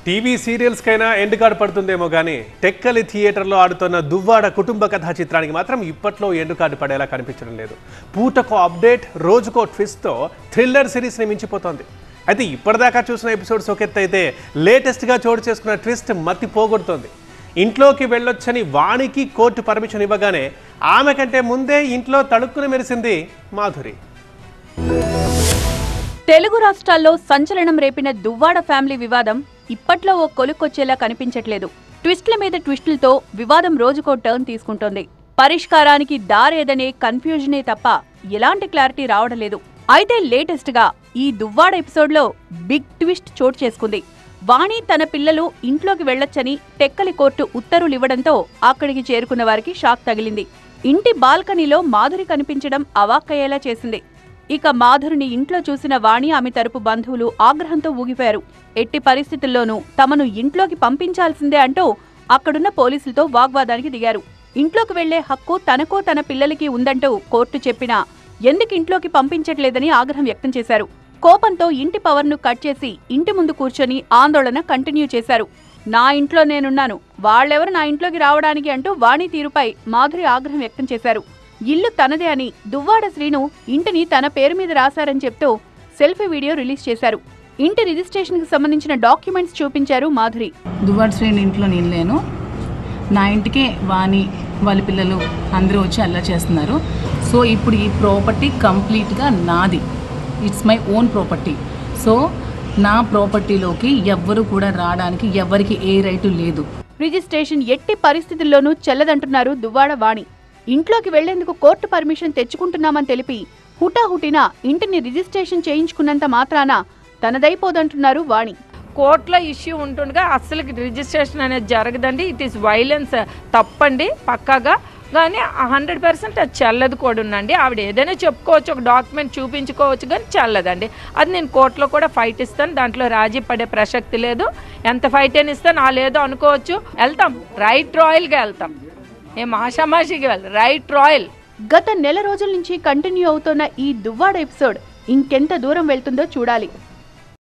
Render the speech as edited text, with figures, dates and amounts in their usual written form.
TV serials కైనా end card పడుతుందేమో కానీ టెక్కలి థియేటర్లో ఆడుతున్న దువ్వాడ కుటుంబ కథా చిత్రానికి మాత్రం ఇప్పట్లో ఎండ్ కార్డు పడేలా కనిపించడం లేదు. పూటకో అప్డేట్, రోజుకో ట్విస్ట్తో థ్రిల్లర్ సిరీస్ని మించిపోతోంది. అయితే ఇప్పటిదాకా చూసిన ఎపిసోడ్స్ ఒక ఎత్తు అయితే లేటెస్ట్గా చోటు చేసుకున్న ట్విస్ట్ మత్తి పోగొడుతోంది. ఇంట్లోకి వెళ్ళొచ్చని వాణికి కోర్టు పర్మిషన్ ఇవ్వగానే ఆమె కంటే ముందే ఇంట్లో తడుక్కుని మెరిసింది మాధురి. తెలుగు రాష్ట్రాల్లో సంచలనం రేపిన దువ్వాడ ఫ్యామిలీ వివాదం ఇప్పట్లో ఓ కొలుక్కొచ్చేలా కనిపించట్లేదు. ట్విస్ట్ల మీద ట్విస్టులతో వివాదం రోజుకో టర్న్ తీసుకుంటోంది. పరిష్కారానికి దారేదనే కన్ఫ్యూజనే తప్ప ఎలాంటి క్లారిటీ రావడం లేదు. అయితే లేటెస్ట్ గా ఈ దువ్వాడ ఎపిసోడ్లో బిగ్ ట్విస్ట్ చోటు చేసుకుంది. వాణి తన పిల్లలు ఇంట్లోకి వెళ్లొచ్చని టెక్కలి కోర్టు ఉత్తర్వులివ్వడంతో అక్కడికి చేరుకున్న వారికి షాక్ తగిలింది. ఇంటి బాల్కనీలో మాధురి కనిపించడం అవాక్కయ్యేలా చేసింది. ఇక మాధురిని ఇంట్లో చూసిన వాణి, ఆమె తరపు బంధువులు ఆగ్రహంతో ఊగిపోయారు. ఎట్టి పరిస్థితుల్లోనూ తమను ఇంట్లోకి పంపించాల్సిందే అంటూ అక్కడున్న పోలీసులతో వాగ్వాదానికి దిగారు. ఇంట్లోకి వెళ్లే హక్కు తనకో తన పిల్లలకి ఉందంటూ కోర్టు చెప్పినా ఎందుకు ఇంట్లోకి పంపించట్లేదని ఆగ్రహం వ్యక్తం చేశారు. కోపంతో ఇంటి పవర్ను కట్ చేసి ఇంటి ముందు కూర్చొని ఆందోళన కంటిన్యూ చేశారు. నా ఇంట్లో నేనున్నాను, వాళ్ళెవరు నా ఇంట్లోకి రావడానికి అంటూ వాణి తీరుపై మాధురి ఆగ్రహం వ్యక్తం చేశారు. ఇల్లు తనదే అని దువ్వాడ శ్రీను ఇంటిని తన పేరు మీద రాశారని చెప్తూ సెల్ఫీ వీడియో రిలీజ్ చేశారు. ఇంటి రిజిస్ట్రేషన్ కి సంబంధించిన డాక్యుమెంట్స్ చూపించారు మాధురి. దువ్వాడ శ్రీను ఇంట్లో నేను లేను, నా ఇంటికే వాణి వాళ్ళ పిల్లలు అందరూ వచ్చి అలా చేస్తున్నారు. సో ఇప్పుడు ఈ ప్రాపర్టీ కంప్లీట్గా నాది, it's my own property. So నా ప్రాపర్టీలోకి ఎవ్వరు కూడా రావడానికి ఎవరికి ఏ రైటు లేదు. రిజిస్ట్రేషన్ ఎట్టి పరిస్థితుల్లోనూ చెల్లదంటున్నారు దువ్వాడ వాణి. ఇంట్లోకి వెళ్లేందుకు కోర్టు పర్మిషన్ తెచ్చుకుంటున్నామని తెలిపి హుటాహుటిన ఇంటిని రిజిస్ట్రేషన్ చేయించుకున్నంత మాత్రాన తనదైపోదంటున్నారు వాణి. కోర్టులో ఇష్యూ ఉంటుండగా అస్సలు రిజిస్ట్రేషన్ అనేది జరగదండి. ఇట్ ఈస్ వైలెన్స్, తప్పండి పక్కాగా. కానీ 100% అది చెల్లదు కూడా ఉందండి. ఆవిడ ఏదైనా చెప్పుకోవచ్చు, ఒక డాక్యుమెంట్ చూపించుకోవచ్చు, కానీ చెల్లదండి. అది నేను కోర్టులో కూడా ఫైట్ ఇస్తాను, దాంట్లో రాజీ పడే ప్రసక్తి లేదు. ఎంత ఫైట్ అని ఇస్తాను, లేదో అనుకోవచ్చు. వెళ్తాం, రైట్ రాయల్గా వెళ్తాం, ఏం ఆషామాషికి వెళ్తాం, రైట్ రాయల్. గత నెల రోజుల నుంచి కంటిన్యూ అవుతున్న ఈ దువ్వాడ ఎపిసోడ్ ఇంకెంత దూరం వెళ్తుందో చూడాలి.